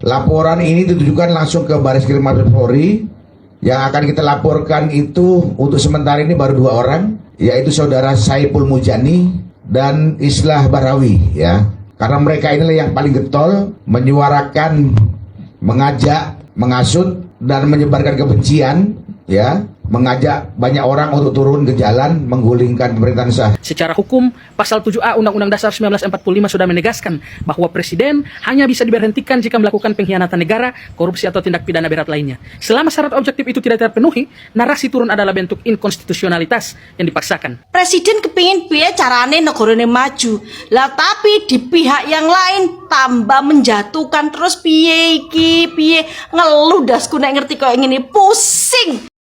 Laporan ini ditujukan langsung ke Bareskrim Mabes Polri. Yang akan kita laporkan itu untuk sementara ini baru 2 orang, yaitu saudara Saipul Mujani dan Islah Barawi, ya. Karena mereka inilah yang paling getol menyuarakan, mengajak, menghasut dan menyebarkan kebencian, ya. Mengajak banyak orang untuk turun ke jalan menggulingkan pemerintahan sah. Secara hukum, pasal 7A Undang-Undang Dasar 1945 sudah menegaskan bahwa presiden hanya bisa diberhentikan jika melakukan pengkhianatan negara, korupsi atau tindak pidana berat lainnya. Selama syarat objektif itu tidak terpenuhi, narasi turun adalah bentuk inkonstitusionalitas yang dipaksakan. Presiden kepingin biaya carane negarane maju. Lah tapi di pihak yang lain tambah menjatuhkan terus piye ngeluh dasku nek ngerti kok ngene pusing.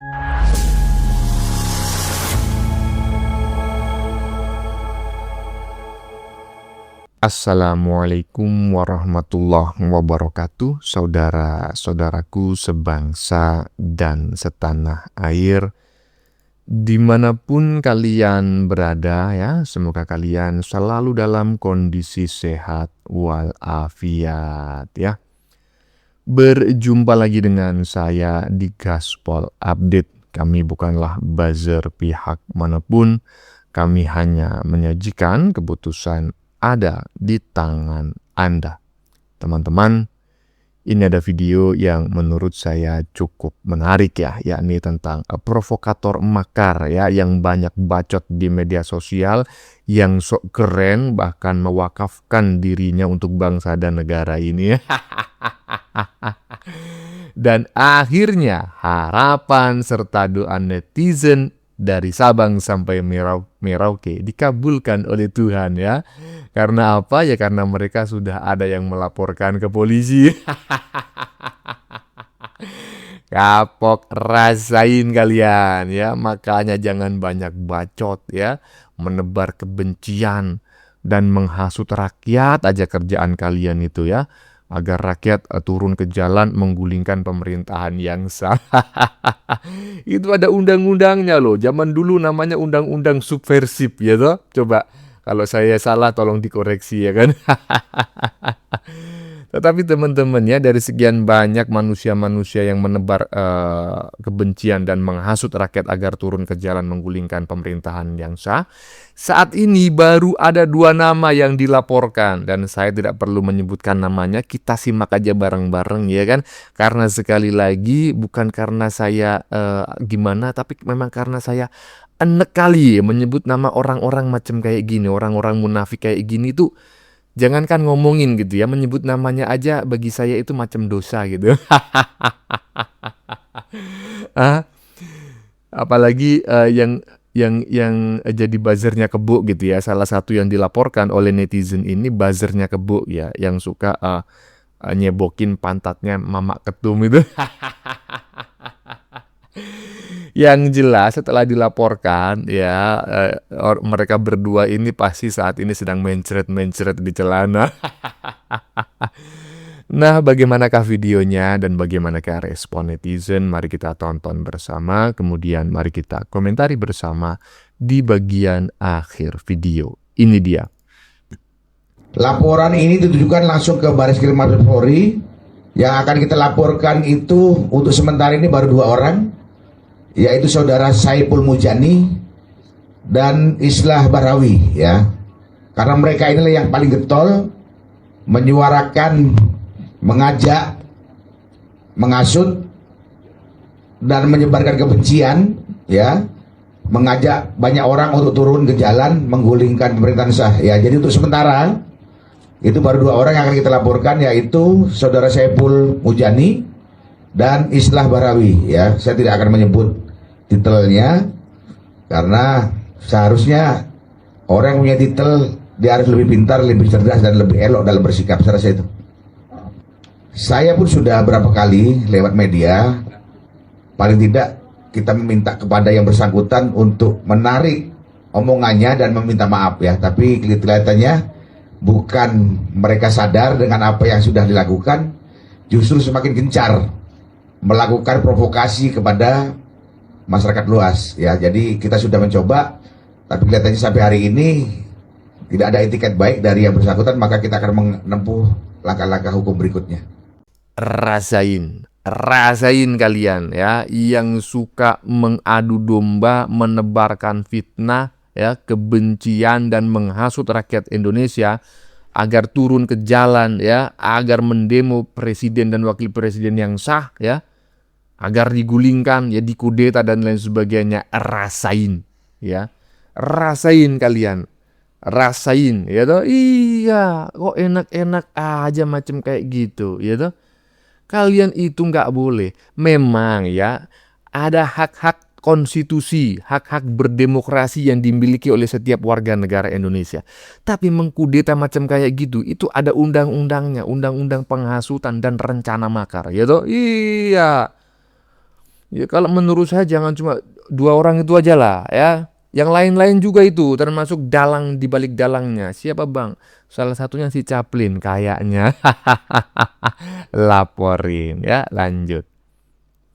Assalamualaikum warahmatullahi wabarakatuh, saudara-saudaraku sebangsa dan setanah air, dimanapun kalian berada ya, semoga kalian selalu dalam kondisi sehat walafiat ya. Berjumpa lagi dengan saya di Gaspol Update. Kami bukanlah buzzer pihak manapun, kami hanya menyajikan keputusan ada di tangan Anda. Teman-teman, ini ada video yang menurut saya cukup menarik ya, yakni tentang provokator makar ya, yang banyak bacot di media sosial, yang sok keren bahkan mewakafkan dirinya untuk bangsa dan negara ini. Dan akhirnya harapan serta doa netizen dari Sabang sampai Merauke dikabulkan oleh Tuhan ya. Karena apa? Ya karena mereka sudah ada yang melaporkan ke polisi. Kapok, rasain kalian ya. Makanya jangan banyak bacot ya, menebar kebencian dan menghasut rakyat aja kerjaan kalian itu ya. Agar rakyat turun ke jalan menggulingkan pemerintahan yang sah. Itu ada undang-undangnya loh. Zaman dulu namanya undang-undang subversif ya toh. Coba kalau saya salah tolong dikoreksi ya kan. Tetapi teman-teman ya, dari sekian banyak manusia-manusia yang menebar kebencian dan menghasut rakyat agar turun ke jalan menggulingkan pemerintahan yang sah, saat ini baru ada 2 nama yang dilaporkan dan saya tidak perlu menyebutkan namanya, kita simak aja bareng-bareng ya kan. Karena sekali lagi bukan karena saya gimana, tapi memang karena saya enek kali menyebut nama orang-orang macam kayak gini, orang-orang munafik kayak gini tuh. Jangankan ngomongin gitu ya, menyebut namanya aja bagi saya itu macam dosa gitu. Apalagi yang jadi buzzernya Kebo gitu ya. Salah satu yang dilaporkan oleh netizen ini buzzernya Kebo ya, yang suka nyebokin pantatnya Mamak Ketum itu. Yang jelas setelah dilaporkan ya, mereka berdua ini pasti saat ini sedang mencret-mencret di celana. Nah, bagaimanakah videonya dan bagaimanakah respon netizen? Mari kita tonton bersama, kemudian mari kita komentari bersama di bagian akhir video. Ini dia. Laporan ini ditujukan langsung ke Bareskrim Mabes Polri. Yang akan kita laporkan itu untuk sementara ini baru 2 orang, yaitu saudara Saipul Mujani dan Islah Barawi ya. Karena mereka inilah yang paling getol menyuarakan, mengajak, menghasut dan menyebarkan kebencian ya, mengajak banyak orang untuk turun ke jalan menggulingkan pemerintahan sah ya. Jadi untuk sementara itu baru 2 orang yang akan kita laporkan, yaitu saudara Saipul Mujani dan Islah Barawi ya. Saya tidak akan menyebut titelnya karena seharusnya orang yang punya titel dia harus lebih pintar, lebih cerdas dan lebih elok dalam bersikap. Saya rasa itu. Saya pun sudah berapa kali lewat media, paling tidak kita meminta kepada yang bersangkutan untuk menarik omongannya dan meminta maaf ya. Tapi kelihatannya bukan mereka sadar dengan apa yang sudah dilakukan, justru semakin gencar melakukan provokasi kepada masyarakat luas ya. Jadi kita sudah mencoba, tapi kelihatannya sampai hari ini tidak ada etiket baik dari yang bersangkutan, maka kita akan menempuh langkah-langkah hukum berikutnya. Rasain kalian ya, yang suka mengadu domba, menebarkan fitnah ya, kebencian dan menghasut rakyat Indonesia agar turun ke jalan ya, agar mendemo presiden dan wakil presiden yang sah ya, agar digulingkan ya, dikudeta dan lain sebagainya. Rasain ya. Rasain kalian. Rasain ya toh. Iya, kok enak-enak aja macam kayak gitu ya toh. Kalian itu nggak boleh. Memang ya, ada hak-hak konstitusi, hak-hak berdemokrasi yang dimiliki oleh setiap warga negara Indonesia. Tapi mengkudeta macam kayak gitu, itu ada undang-undangnya, undang-undang penghasutan dan rencana makar. Ya toh? Iya. Ya kalau menurut saya jangan cuma 2 orang itu aja lah ya. Yang lain-lain juga itu, termasuk dalang di balik dalangnya. Siapa bang? Salah satunya si Chaplin kayaknya. Laporin ya, lanjut.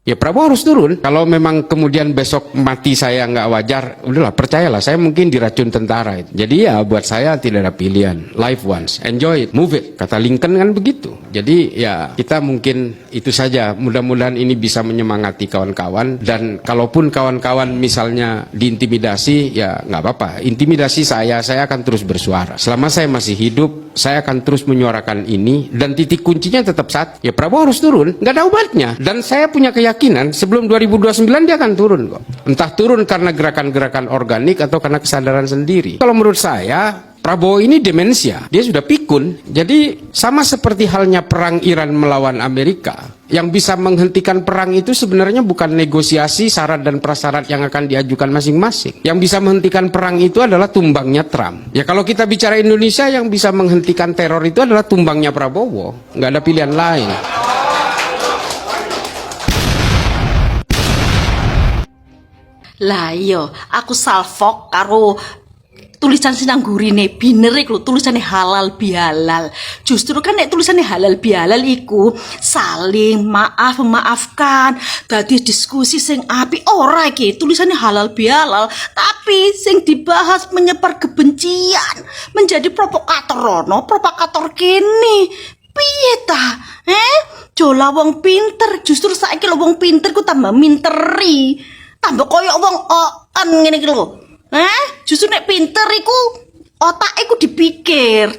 Ya Prabowo harus turun. Kalau memang kemudian besok mati saya nggak wajar, udahlah percayalah, saya mungkin diracun tentara itu. Jadi ya buat saya tidak ada pilihan. Life once, enjoy it, move it. Kata Lincoln kan begitu. Jadi ya kita mungkin itu saja. Mudah-mudahan ini bisa menyemangati kawan-kawan. Dan kalaupun kawan-kawan misalnya diintimidasi, ya nggak apa-apa. Intimidasi saya akan terus bersuara. Selama saya masih hidup, saya akan terus menyuarakan ini. Dan titik kuncinya tetap satu. Ya Prabowo harus turun, nggak ada obatnya. Dan saya punya keyakinan sebelum 2029 dia akan turun kok. Entah turun karena gerakan-gerakan organik atau karena kesadaran sendiri. Kalau menurut saya, Prabowo ini demensia. Dia sudah pikun. Jadi sama seperti halnya perang Iran melawan Amerika. Yang bisa menghentikan perang itu sebenarnya bukan negosiasi syarat dan prasyarat yang akan diajukan masing-masing. Yang bisa menghentikan perang itu adalah tumbangnya Trump. Ya kalau kita bicara Indonesia, yang bisa menghentikan teror itu adalah tumbangnya Prabowo. Nggak ada pilihan lain. Lah iya, aku salfok karo tulisan sinang gurine biner iku tulisannya halal bihalal. Justru kan nek tulisannya halal bihalal iku saling maaf memaafkan, dadi diskusi sing apik. Ora iki tulisannya halal bihalal, tapi sing dibahas menyebar kebencian, menjadi provokator rono, provokator kene. Piye ta? Jola wong pinter, justru saiki lho wong pinter ku tambah minteri. Tambah koyo wong oon ngene iki lho. Justru nek pinter iku otak iku dipikir,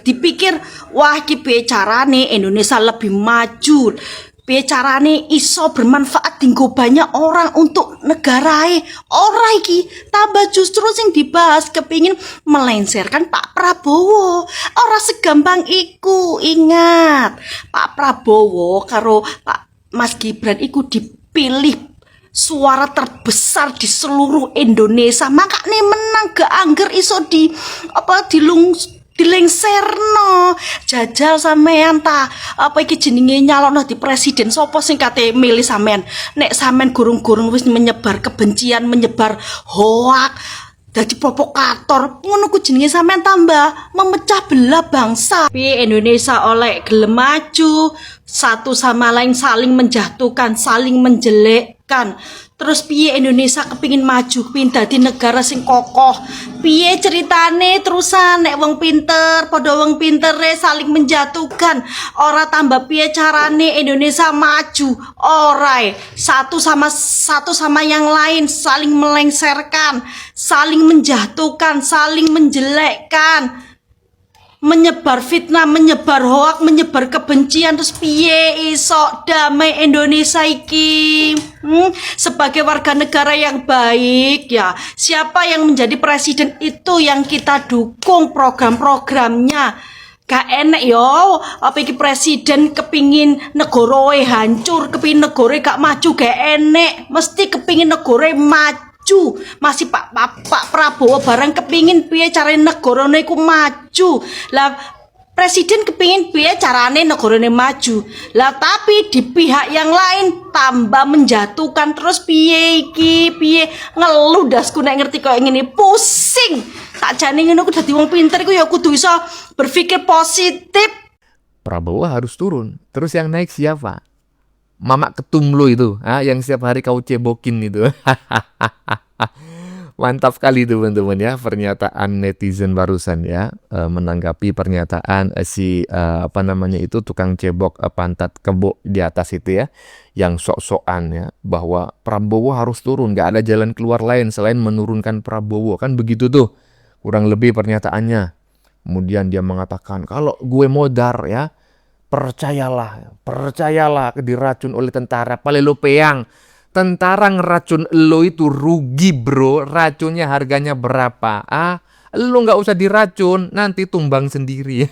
wah iki piye carane Indonesia lebih maju. Piye carane iso bermanfaat dinggo banyak orang untuk negarae. Ora iki, tambah justru sing dibahas kepingin melengsarkan Pak Prabowo. Ora segampang iku. Ingat, Pak Prabowo karo Pak Mas Gibran iku dipilih suara terbesar di seluruh Indonesia, makanya menang gak angger iso dilengserno. Jajal sampean ta apa iki jenenge nyalonno di presiden, sapa sing kate milih sampean? Nek sampean gurung-gurung wis menyebar kebencian, menyebar hoak, jadi provokator, ngono ku jenenge sampean tambah memecah belah bangsa. Piye Indonesia oleh gelem maju, satu sama lain saling menjatuhkan, saling menjelekkan. Terus piye Indonesia kepingin maju, kepingin dadi negara sing kokoh. Piye ceritane terusan nek wong pinter, padha wong pintere saling menjatuhkan. Ora tambah piye carane Indonesia maju. Ora, satu sama yang lain saling melengsarkan, saling menjatuhkan, saling menjelekkan. Menyebar fitnah, menyebar hoak, menyebar kebencian. Terus piye iso damai Indonesia iki? Sebagai warga negara yang baik ya, siapa yang menjadi presiden itu yang kita dukung program-programnya. Gak enek yo, apa iki presiden kepingin negara hancur, kepingin negara gak maju, gak enek. Mesti kepingin negara maju. Masih Pak Prabowo barang kepingin piye carane negarane iku maju. Lah presiden kepingin piye carane negarane maju. Lah tapi di pihak yang lain tambah menjatuhkan. Terus piye iki, piye ngeluh dasku nek ngerti koyo ngene, pusing. Sakjane ngono ku dadi wong pinter iku ya kudu iso berpikir positif. Prabowo harus turun. Terus yang naik siapa? Mamak ketum lo itu, yang setiap hari kau cebokin itu. Mantap sekali teman-teman ya pernyataan netizen barusan ya, menanggapi pernyataan apa namanya itu tukang cebok pantat kebo di atas itu ya, yang sok-sokan ya bahwa Prabowo harus turun, nggak ada jalan keluar lain selain menurunkan Prabowo, kan begitu tuh kurang lebih pernyataannya. Kemudian dia mengatakan kalau gue modar ya, percayalah diracun oleh tentara palelo peang. Tentara ngeracun lo itu rugi bro, racunnya harganya berapa? Lo nggak usah diracun, nanti tumbang sendiri.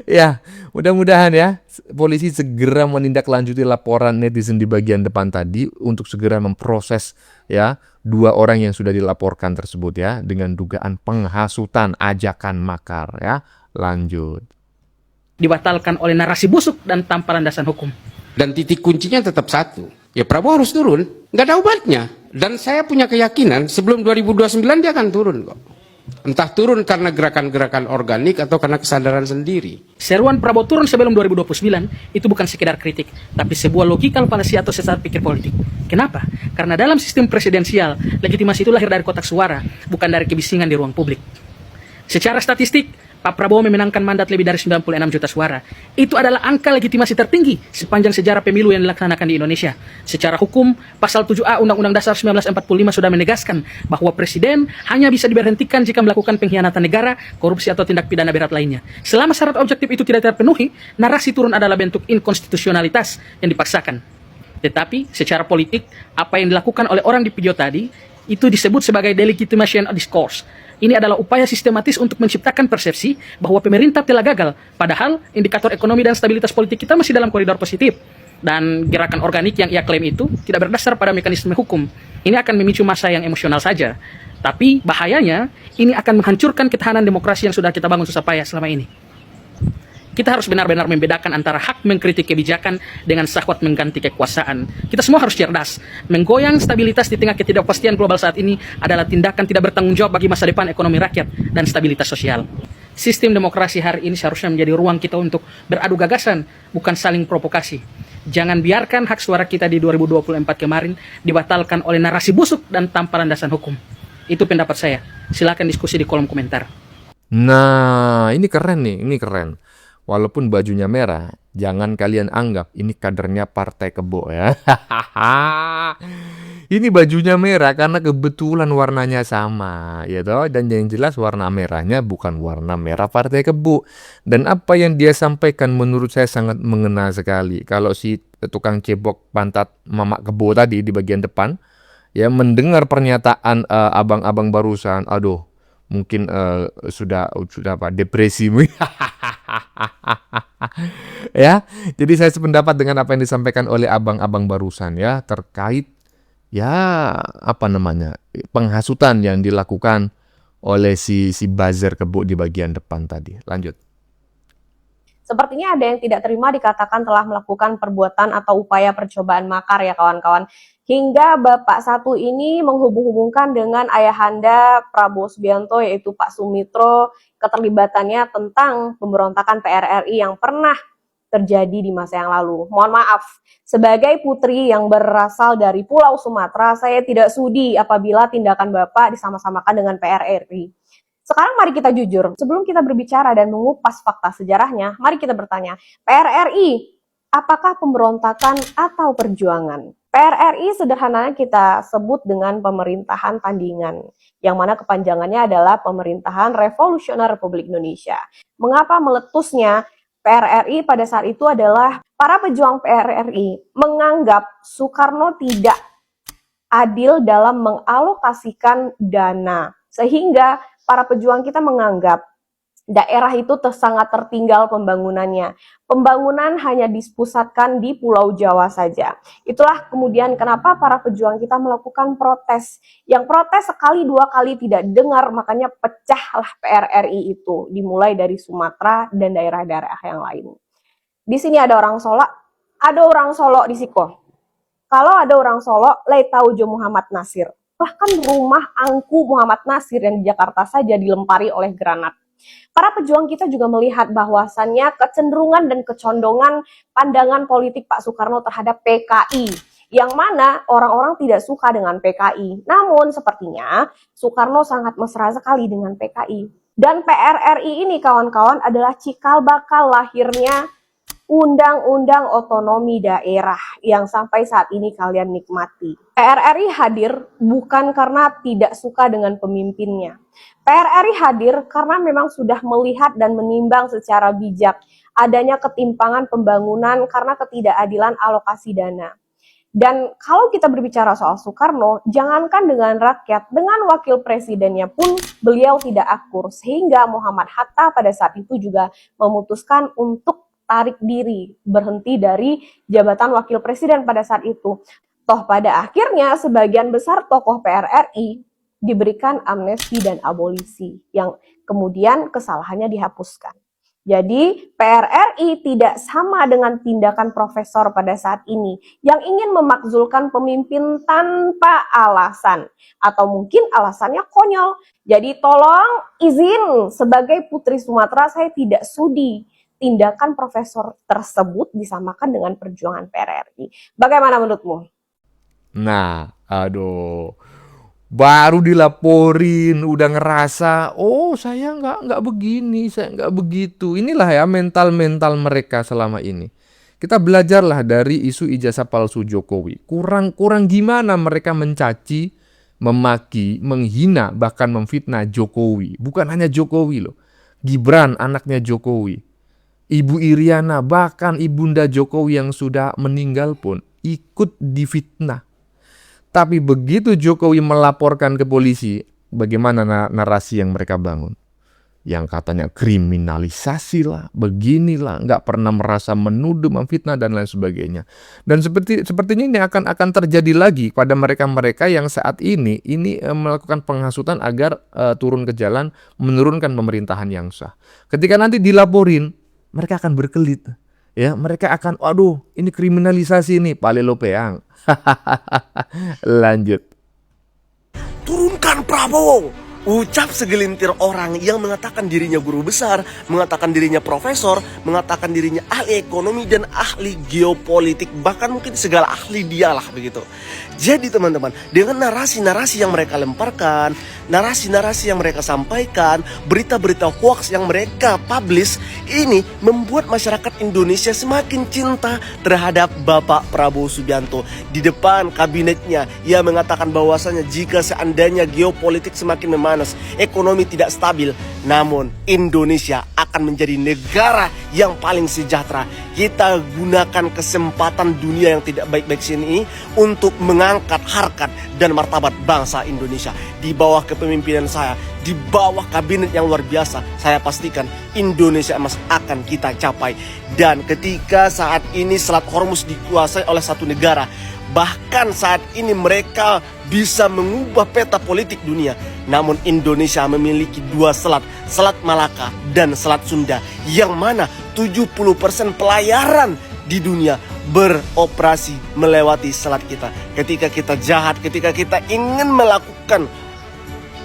Ya, mudah-mudahan ya polisi segera menindaklanjuti laporan netizen di bagian depan tadi untuk segera memproses ya 2 orang yang sudah dilaporkan tersebut ya dengan dugaan penghasutan ajakan makar ya. Lanjut. Dibatalkan oleh narasi busuk dan tanpa landasan hukum. Dan titik kuncinya tetap satu. Ya Prabowo harus turun. Nggak ada obatnya. Dan saya punya keyakinan sebelum 2029 dia akan turun kok. Entah turun karena gerakan-gerakan organik atau karena kesadaran sendiri. Seruan Prabowo turun sebelum 2029 itu bukan sekedar kritik, tapi sebuah logika falsi atau sesat pikir politik. Kenapa? Karena dalam sistem presidensial, legitimasi itu lahir dari kotak suara, bukan dari kebisingan di ruang publik. Secara statistik, Pak Prabowo memenangkan mandat lebih dari 96 juta suara. Itu adalah angka legitimasi tertinggi sepanjang sejarah pemilu yang dilaksanakan di Indonesia. Secara hukum, Pasal 7A Undang-Undang Dasar 1945 sudah menegaskan bahwa presiden hanya bisa diberhentikan jika melakukan pengkhianatan negara, korupsi atau tindak pidana berat lainnya. Selama syarat objektif itu tidak terpenuhi, narasi turun adalah bentuk inkonstitusionalitas yang dipaksakan. Tetapi, secara politik, apa yang dilakukan oleh orang di video tadi, itu disebut sebagai delegitimation discourse. Ini adalah upaya sistematis untuk menciptakan persepsi bahwa pemerintah telah gagal, padahal indikator ekonomi dan stabilitas politik kita masih dalam koridor positif. Dan gerakan organik yang ia klaim itu tidak berdasar pada mekanisme hukum. Ini akan memicu massa yang emosional saja. Tapi bahayanya, ini akan menghancurkan ketahanan demokrasi yang sudah kita bangun susah payah selama ini. Kita harus benar-benar membedakan antara hak mengkritik kebijakan dengan syahwat mengganti kekuasaan. Kita semua harus cerdas. Menggoyang stabilitas di tengah ketidakpastian global saat ini adalah tindakan tidak bertanggung jawab bagi masa depan ekonomi rakyat dan stabilitas sosial. Sistem demokrasi hari ini seharusnya menjadi ruang kita untuk beradu gagasan, bukan saling provokasi. Jangan biarkan hak suara kita di 2024 kemarin dibatalkan oleh narasi busuk dan tanpa landasan hukum. Itu pendapat saya. Silakan diskusi di kolom komentar. Nah, ini keren nih, ini keren. Walaupun bajunya merah, jangan kalian anggap ini kadernya Partai Kebo ya. Ini bajunya merah karena kebetulan warnanya sama, ya toh. Dan yang jelas warna merahnya bukan warna merah Partai Kebo. Dan apa yang dia sampaikan menurut saya sangat mengena sekali. Kalau si tukang cebok pantat Mamak Kebo tadi di bagian depan, ya mendengar pernyataan abang-abang barusan, aduh, mungkin sudah apa depresi. Ya, jadi saya sependapat dengan apa yang disampaikan oleh abang-abang barusan ya terkait ya apa namanya penghasutan yang dilakukan oleh si buzzer Kebo di bagian depan tadi. Lanjut. Sepertinya ada yang tidak terima dikatakan telah melakukan perbuatan atau upaya percobaan makar ya kawan-kawan. Hingga Bapak satu ini menghubung-hubungkan dengan ayahanda Prabowo Subianto yaitu Pak Sumitro, keterlibatannya tentang pemberontakan PRRI yang pernah terjadi di masa yang lalu. Mohon maaf, sebagai putri yang berasal dari Pulau Sumatera, saya tidak sudi apabila tindakan Bapak disama-samakan dengan PRRI. Sekarang mari kita jujur, sebelum kita berbicara dan mengupas fakta sejarahnya, mari kita bertanya, PRRI, apakah pemberontakan atau perjuangan? PRRI sederhananya kita sebut dengan pemerintahan tandingan, yang mana kepanjangannya adalah Pemerintahan Revolusioner Republik Indonesia. Mengapa meletusnya PRRI pada saat itu adalah para pejuang PRRI menganggap Soekarno tidak adil dalam mengalokasikan dana, sehingga para pejuang kita menganggap daerah itu sangat tertinggal pembangunannya. Pembangunan hanya dipusatkan di Pulau Jawa saja. Itulah kemudian kenapa para pejuang kita melakukan protes. Yang protes sekali dua kali tidak dengar, makanya pecahlah PRRI itu. Dimulai dari Sumatera dan daerah-daerah yang lain. Di sini ada orang Solo, di Siko. Kalau ada orang Solo, Leitaujo Muhammad Nasir. Bahkan rumah Angku Muhammad Nasir yang di Jakarta saja dilempari oleh granat. Para pejuang kita juga melihat bahwasannya kecenderungan dan kecondongan pandangan politik Pak Soekarno terhadap PKI yang mana orang-orang tidak suka dengan PKI. Namun sepertinya Soekarno sangat mesra sekali dengan PKI. Dan PRRI ini kawan-kawan adalah cikal bakal lahirnya Undang-Undang Otonomi Daerah yang sampai saat ini kalian nikmati. PRRI hadir bukan karena tidak suka dengan pemimpinnya. PRRI hadir karena memang sudah melihat dan menimbang secara bijak adanya ketimpangan pembangunan karena ketidakadilan alokasi dana. Dan kalau kita berbicara soal Soekarno, jangankan dengan rakyat, dengan wakil presidennya pun beliau tidak akur. Sehingga Muhammad Hatta pada saat itu juga memutuskan untuk tarik diri, berhenti dari jabatan wakil presiden pada saat itu. Toh pada akhirnya sebagian besar tokoh PRRI diberikan amnesti dan abolisi yang kemudian kesalahannya dihapuskan. Jadi PRRI tidak sama dengan tindakan profesor pada saat ini yang ingin memakzulkan pemimpin tanpa alasan atau mungkin alasannya konyol. Jadi tolong izin sebagai putri Sumatera saya tidak sudi tindakan profesor tersebut disamakan dengan perjuangan PRRI. Bagaimana menurutmu? Nah, aduh, baru dilaporin udah ngerasa, oh saya nggak begini, saya nggak begitu. Inilah ya mental mereka selama ini. Kita belajarlah dari isu ijazah palsu Jokowi. Kurang gimana mereka mencaci, memaki, menghina, bahkan memfitnah Jokowi. Bukan hanya Jokowi loh, Gibran anaknya Jokowi. Ibu Iriana, bahkan ibunda Jokowi yang sudah meninggal pun ikut difitnah. Tapi begitu Jokowi melaporkan ke polisi, bagaimana narasi yang mereka bangun? Yang katanya kriminalisasi lah, beginilah, nggak pernah merasa menuduh, memfitnah dan lain sebagainya. Dan sepertinya ini akan terjadi lagi pada mereka-mereka yang saat ini melakukan penghasutan agar turun ke jalan, menurunkan pemerintahan yang sah. Ketika nanti dilaporin, mereka akan berkelit, ya. Mereka akan, waduh, ini kriminalisasi nih, palelo peang. Lanjut. Turunkan Prabowo, ucap segelintir orang yang mengatakan dirinya guru besar, mengatakan dirinya profesor, mengatakan dirinya ahli ekonomi dan ahli geopolitik, bahkan mungkin segala ahli dialah begitu. Jadi teman-teman, dengan narasi-narasi yang mereka lemparkan, narasi-narasi yang mereka sampaikan, berita-berita hoax yang mereka publish, ini membuat masyarakat Indonesia semakin cinta terhadap Bapak Prabowo Subianto. Di depan kabinetnya, ia mengatakan bahwasanya jika seandainya geopolitik semakin memanas, ekonomi tidak stabil, namun Indonesia akan menjadi negara yang paling sejahtera. Kita gunakan kesempatan dunia yang tidak baik-baik sini untuk mengangkat harkat dan martabat bangsa Indonesia. Di bawah kepemimpinan saya, di bawah kabinet yang luar biasa, saya pastikan Indonesia emas akan kita capai. Dan ketika saat ini Selat Hormuz dikuasai oleh satu negara, bahkan saat ini mereka bisa mengubah peta politik dunia, namun Indonesia memiliki dua selat, Selat Malaka dan Selat Sunda, yang mana 70% pelayaran di dunia beroperasi melewati selat kita. Ketika kita jahat, ketika kita ingin melakukan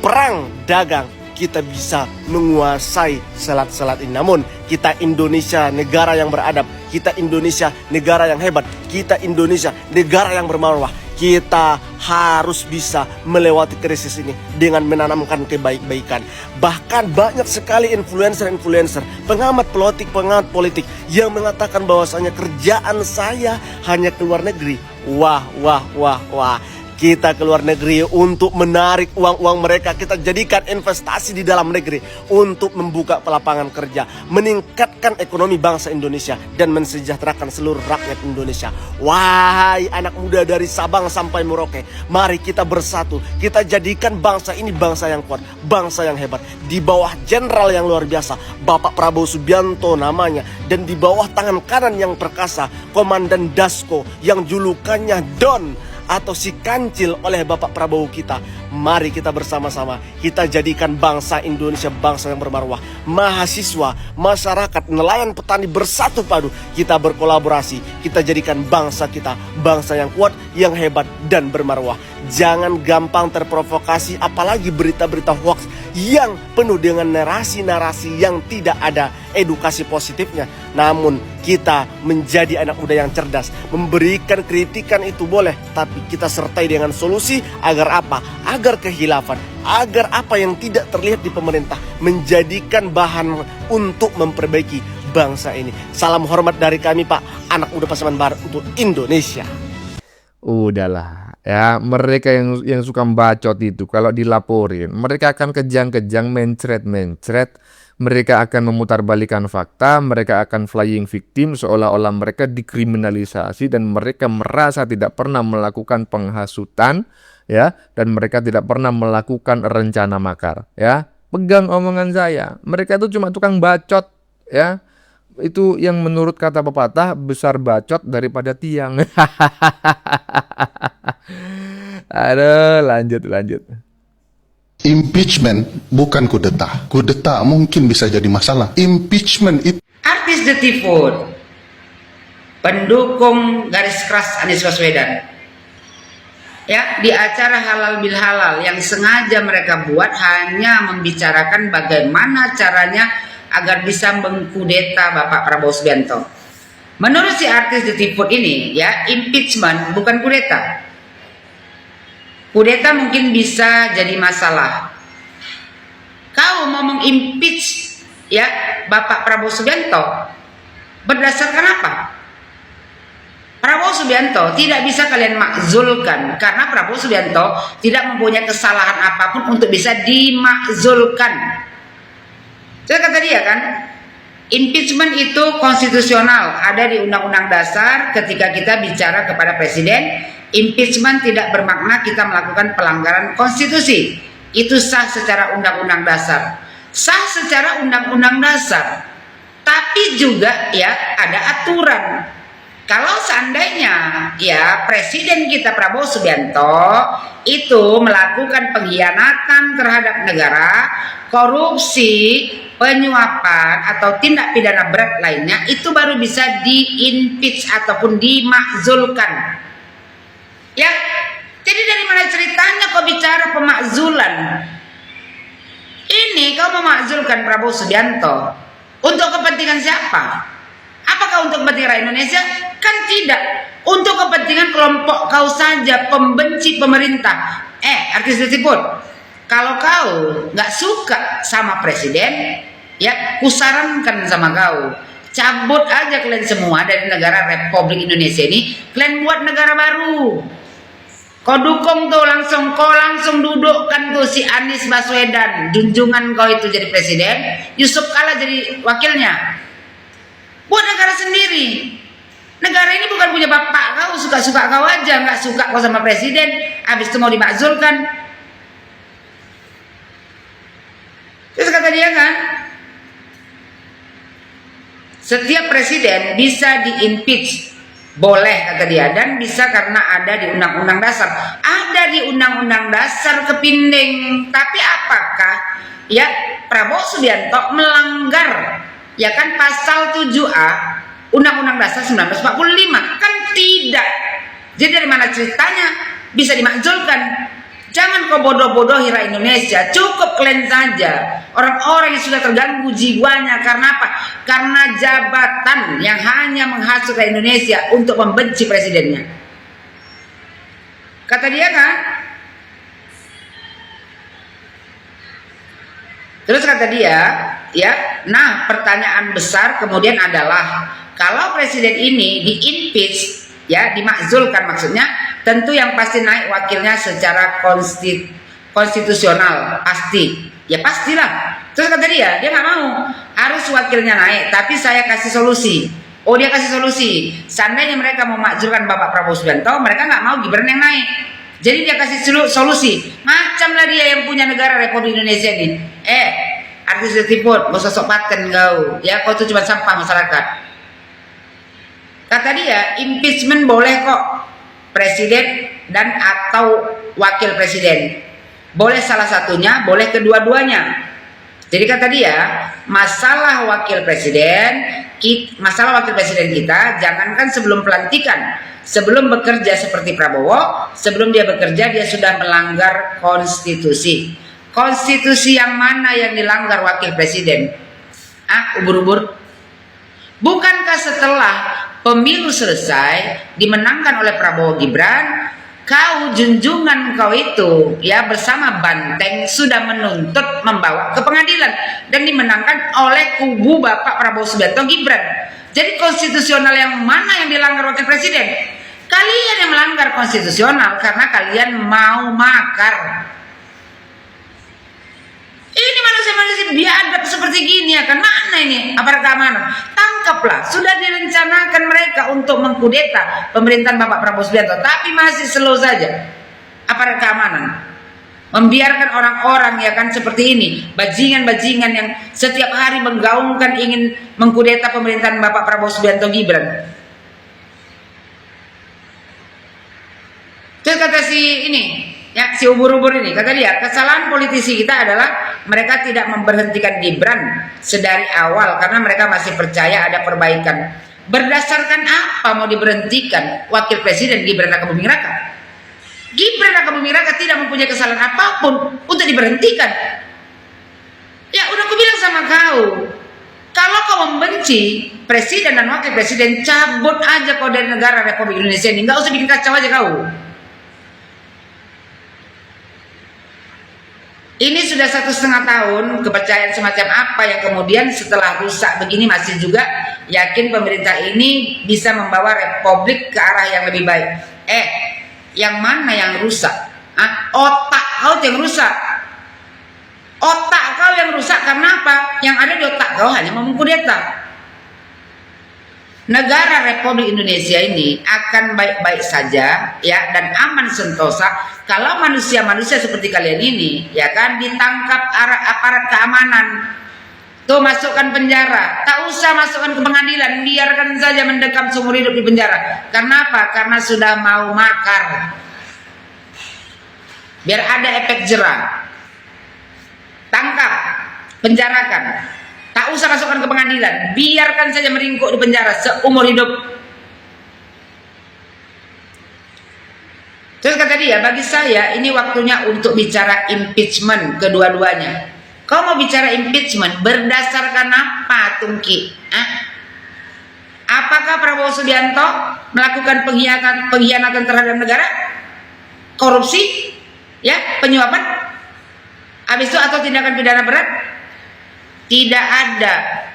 perang dagang, kita bisa menguasai selat-selat ini. Namun kita Indonesia negara yang beradab, kita Indonesia negara yang hebat, kita Indonesia negara yang bermarwah. Kita harus bisa melewati krisis ini dengan menanamkan kebaik-baikan. Bahkan banyak sekali influencer-influencer, pengamat politik yang mengatakan bahwasanya kerjaan saya hanya ke luar negeri. Wah. Kita ke luar negeri untuk menarik uang-uang mereka. Kita jadikan investasi di dalam negeri untuk membuka lapangan kerja, meningkatkan ekonomi bangsa Indonesia, dan mensejahterakan seluruh rakyat Indonesia. Wahai anak muda dari Sabang sampai Merauke, mari kita bersatu. Kita jadikan bangsa ini bangsa yang kuat, bangsa yang hebat. Di bawah jenderal yang luar biasa, Bapak Prabowo Subianto namanya. Dan di bawah tangan kanan yang perkasa, Komandan Dasko yang julukannya Don atau si kancil oleh Bapak Prabowo kita. Mari kita bersama-sama, kita jadikan bangsa Indonesia bangsa yang bermarwah. Mahasiswa, masyarakat, nelayan, petani bersatu padu. Kita berkolaborasi, kita jadikan bangsa kita bangsa yang kuat, yang hebat dan bermarwah. Jangan gampang terprovokasi, apalagi berita-berita hoax yang penuh dengan narasi-narasi yang tidak ada edukasi positifnya. Namun kita menjadi anak muda yang cerdas, memberikan kritikan itu boleh, tapi kita sertai dengan solusi. Agar apa? Agar kehilafan, agar apa yang tidak terlihat di pemerintah menjadikan bahan untuk memperbaiki bangsa ini. Salam hormat dari kami, Pak, anak muda Pasaman Barat untuk Indonesia. Udahlah ya, mereka yang suka bacot itu kalau dilaporin, mereka akan kejang-kejang mencret-mencret, mereka akan memutarbalikkan fakta, mereka akan flying victim seolah-olah mereka dikriminalisasi dan mereka merasa tidak pernah melakukan penghasutan ya, dan mereka tidak pernah melakukan rencana makar ya. Pegang omongan saya, mereka itu cuma tukang bacot ya. Itu yang menurut kata pepatah, besar bacot daripada tiang. Aduh, lanjut. Impeachment bukan kudeta. Kudeta mungkin bisa jadi masalah. Impeachment itu Artis Detik Food, pendukung garis keras Anies Baswedan, ya, di acara halal bil halal yang sengaja mereka buat hanya membicarakan bagaimana caranya agar bisa mengkudeta Bapak Prabowo Subianto. Menurut si artis Detik Food ini, ya, impeachment bukan kudeta. Kudeta mungkin bisa jadi masalah. Kau mau mengimpeach ya Bapak Prabowo Subianto berdasarkan apa? Prabowo Subianto tidak bisa kalian makzulkan karena Prabowo Subianto tidak mempunyai kesalahan apapun untuk bisa dimakzulkan. Saya kata dia kan, impeachment itu konstitusional, ada di Undang-Undang Dasar. Ketika kita bicara kepada presiden, impeachment tidak bermakna kita melakukan pelanggaran konstitusi. Itu sah secara Undang-Undang Dasar. Sah secara Undang-Undang Dasar. Tapi juga ya ada aturan. Kalau seandainya ya Presiden kita Prabowo Subianto itu melakukan pengkhianatan terhadap negara, korupsi, penyuapan atau tindak pidana berat lainnya, itu baru bisa di-impeach ataupun dimakzulkan. Ya, jadi dari mana ceritanya kau bicara pemakzulan? Ini kau memakzulkan Prabowo Subianto untuk kepentingan siapa? Apakah untuk kepentingan rakyat Indonesia? Kan tidak. Untuk kepentingan kelompok kau saja, pembenci pemerintah. Artis Detik Food, kalau kau nggak suka sama presiden, ya kusarankan sama kau, cabut aja kalian semua dari negara Republik Indonesia ini, kalian buat negara baru. Kau dukung tuh langsung, kau langsung dudukkan tuh si Anies Baswedan, junjungan kau itu jadi presiden, Yusuf Kala jadi wakilnya. Buat negara sendiri. Negara ini bukan punya bapak kau, suka-suka kau aja, nggak suka kau sama presiden, habis itu mau dimakzulkan. Terus kata dia kan, setiap presiden bisa di-impeach, boleh kata dia, dan bisa karena ada di Undang-Undang Dasar. Ada di Undang-Undang Dasar kepinding, tapi apakah ya Prabowo Subianto melanggar ya kan pasal 7A Undang-Undang Dasar 1945? Kan tidak. Jadi dari mana ceritanya bisa dimakzulkan? Jangan kau bodoh-bodohi rakyat Indonesia. Cukup kalian saja orang-orang yang sudah terganggu jiwanya. Karena apa? Karena jabatan yang hanya menghasut rakyat Indonesia untuk membenci presidennya. Kata dia kan, terus kata dia, ya, nah pertanyaan besar kemudian adalah kalau presiden ini di-impeach, ya dimakzulkan maksudnya, tentu yang pasti naik wakilnya secara konstitusional, pasti, ya pastilah. Terus kata dia nggak mau, harus wakilnya naik, tapi saya kasih solusi. Oh dia kasih solusi, seandainya mereka mau makzulkan Bapak Prabowo Subianto, mereka nggak mau Gibran yang naik. Jadi dia kasih solusi, macamlah dia yang punya negara Republik Indonesia ini. Artis Detik Food, gak usah sok paten kau, ya kau tuh cuma sampah masyarakat. Kata dia, impeachment boleh kok, presiden dan atau wakil presiden. boleh salah satunya, boleh kedua-duanya. Jadi kata dia, masalah wakil presiden kita, jangankan sebelum pelantikan, sebelum bekerja seperti Prabowo, sebelum dia bekerja dia sudah melanggar konstitusi. Konstitusi yang mana yang dilanggar wakil presiden? Ubur-ubur. Bukankah setelah pemilu selesai dimenangkan oleh Prabowo Gibran, kau junjungan kau itu ya bersama banteng sudah menuntut membawa ke pengadilan dan dimenangkan oleh kubu Bapak Prabowo Subianto Gibran. Jadi konstitusional yang mana yang dilanggar wakil presiden? Kalian yang melanggar konstitusional karena kalian mau makar. Ini manusia-manusia biadab seperti gini akan mana ini aparat keamanan? Tangkaplah, sudah direncanakan mereka untuk mengkudeta pemerintahan Bapak Prabowo Subianto, tapi masih slow saja aparat keamanan. Membiarkan orang-orang ya kan seperti ini, bajingan-bajingan yang setiap hari menggaungkan ingin mengkudeta pemerintahan Bapak Prabowo Subianto Gibran. Terus kata si ini, ya si ubur-ubur ini, kata dia, kesalahan politisi kita adalah mereka tidak memberhentikan Gibran sedari awal karena mereka masih percaya ada perbaikan. Berdasarkan apa mau diberhentikan wakil presiden Gibran Raka Buming Raka? Gibran Raka Buming Raka tidak mempunyai kesalahan apapun untuk diberhentikan. Ya udah aku bilang sama kau, kalau kau membenci presiden dan wakil presiden, cabut aja kau dari negara Republik Indonesia ini, nggak usah bikin kacau aja kau. Ini sudah 1,5 tahun kepercayaan semacam apa yang kemudian setelah rusak begini masih juga yakin pemerintah ini bisa membawa republik ke arah yang lebih baik. Yang mana yang rusak? Otak kau yang rusak. Otak kau yang rusak karena apa? Yang ada di otak kau hanya mau mengkudeta. Negara Republik Indonesia ini akan baik-baik saja ya dan aman sentosa kalau manusia-manusia seperti kalian ini ya kan ditangkap aparat keamanan. Tuh masukkan penjara, tak usah masukkan ke pengadilan, biarkan saja mendekam seumur hidup di penjara. Karena apa? Karena sudah mau makar. Biar ada efek jera. Tangkap, penjarakan. Tak usah masukkan ke pengadilan, biarkan saja meringkuk di penjara seumur hidup. Terus kata dia, bagi saya ini waktunya untuk bicara impeachment kedua-duanya. Kau mau bicara impeachment berdasarkan apa, Tungki? Apakah Prabowo Subianto melakukan pengkhianatan terhadap negara? Korupsi? Ya, penyuapan? Habis itu atau tindakan pidana berat? Tidak ada.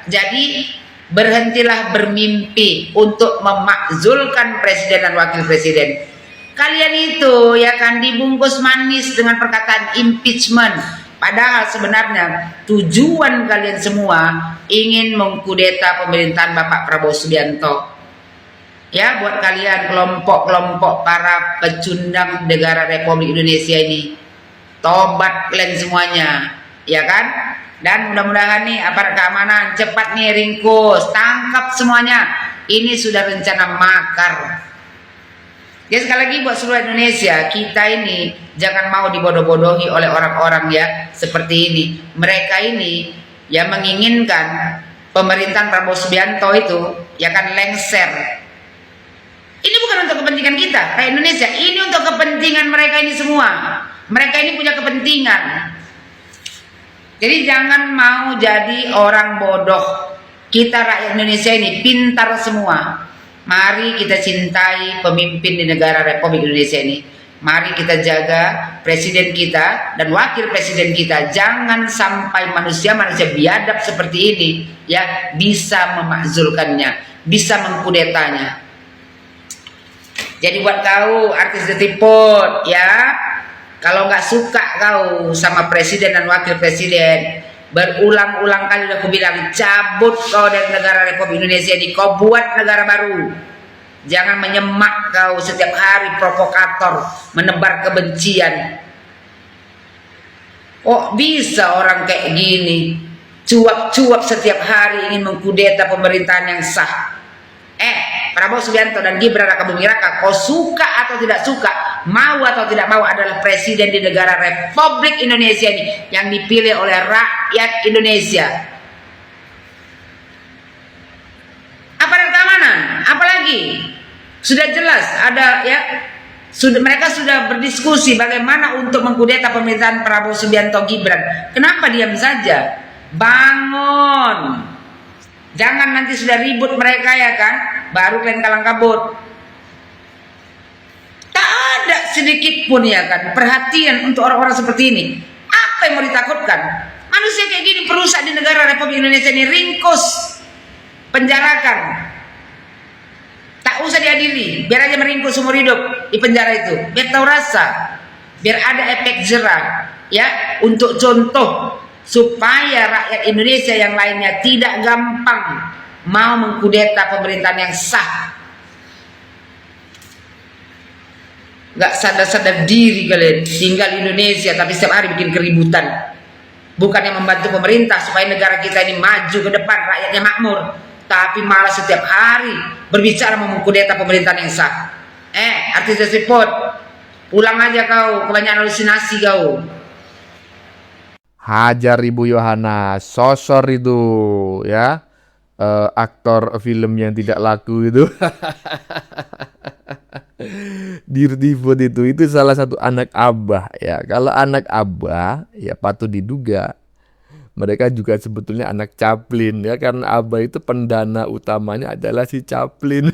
Jadi berhentilah bermimpi untuk memakzulkan presiden dan wakil presiden. Kalian itu ya kan dibungkus manis dengan perkataan impeachment. Padahal sebenarnya tujuan kalian semua ingin mengkudeta pemerintahan Bapak Prabowo Subianto. Ya, buat kalian kelompok-kelompok para pecundang negara Republik Indonesia ini, tobat kalian semuanya, ya kan? Dan mudah-mudahan nih aparat keamanan cepat nih ringkus, tangkap semuanya. Ini sudah rencana makar. Ya sekali lagi buat seluruh Indonesia, kita ini jangan mau dibodoh-bodohi oleh orang-orang ya seperti ini. Mereka ini ya menginginkan pemerintahan Prabowo Subianto itu ya kan lengser. Ini bukan untuk kepentingan kita kayak Indonesia, ini untuk kepentingan mereka ini semua. Mereka ini punya kepentingan. Jadi jangan mau jadi orang bodoh. Kita rakyat Indonesia ini pintar semua. Mari kita cintai pemimpin di negara Republik Indonesia ini. Mari kita jaga presiden kita dan wakil presiden kita. Jangan sampai manusia-manusia biadab seperti ini ya bisa memakzulkannya, bisa mengkudetanya. Jadi buat kau artis Detipot ya, kalau nggak suka kau sama presiden dan wakil presiden, berulang-ulang kali udah aku bilang, cabut kau dari negara Republik Indonesia ini, kau buat negara baru. Jangan menyemak kau setiap hari provokator, menebar kebencian. Kok bisa orang kayak gini, cuap-cuap setiap hari ingin mengkudeta pemerintahan yang sah. Prabowo Subianto dan Gibran Raka Buming Raka, kau suka atau tidak suka, mau atau tidak mau, adalah presiden di negara Republik Indonesia ini yang dipilih oleh rakyat Indonesia. Apa ada keamanan? Apalagi sudah jelas ada ya, mereka sudah berdiskusi bagaimana untuk mengkudeta pemerintahan Prabowo Subianto Gibran. Kenapa diam saja? Bangun. Jangan nanti sudah ribut mereka ya kan, baru kalian kalang kabut. Tak ada sedikit pun ya kan perhatian untuk orang-orang seperti ini. Apa yang mau ditakutkan? Manusia kayak gini perusak di negara Republik Indonesia ini, ringkus, penjarakan. Tak usah diadili, biar aja meringkus seumur hidup di penjara itu, biar tahu rasa, biar ada efek jerah ya, untuk contoh supaya rakyat Indonesia yang lainnya tidak gampang mau mengkudeta pemerintahan yang sah. Gak sadar-sadar diri kalian, tinggal di Indonesia tapi setiap hari bikin keributan. Bukannya membantu pemerintah supaya negara kita ini maju ke depan, rakyatnya makmur, tapi malah setiap hari berbicara mau mengkudeta pemerintahan yang sah. Artis siput, pulang aja kau, kebanyakan halusinasi kau. Hajar Ibu Yohana, sosor itu ya, aktor film yang tidak laku itu. Dirty Food itu salah satu anak Abah ya. Kalau anak Abah ya patut diduga mereka juga sebetulnya anak Chaplin ya, karena Abah itu pendana utamanya adalah si Chaplin.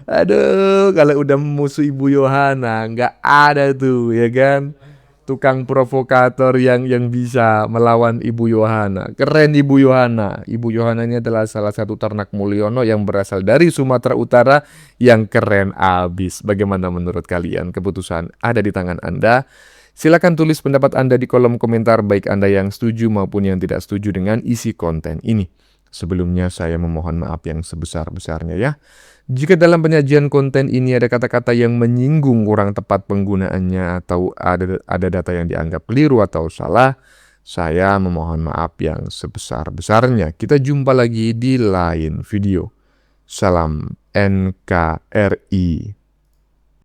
Aduh, kalau udah musuh Ibu Yohana nggak ada tuh ya kan tukang provokator yang bisa melawan Ibu Yohana. Keren Ibu Yohana. Ibu Yohana ini adalah salah satu ternak Mulyono yang berasal dari Sumatera Utara yang keren abis. Bagaimana menurut kalian? Keputusan ada di tangan Anda. Silakan tulis pendapat Anda di kolom komentar, baik Anda yang setuju maupun yang tidak setuju dengan isi konten ini. Sebelumnya saya memohon maaf yang sebesar-besarnya ya. Jika dalam penyajian konten ini ada kata-kata yang menyinggung, kurang tepat penggunaannya, atau ada data yang dianggap keliru atau salah, saya memohon maaf yang sebesar-besarnya. Kita jumpa lagi di lain video. Salam NKRI.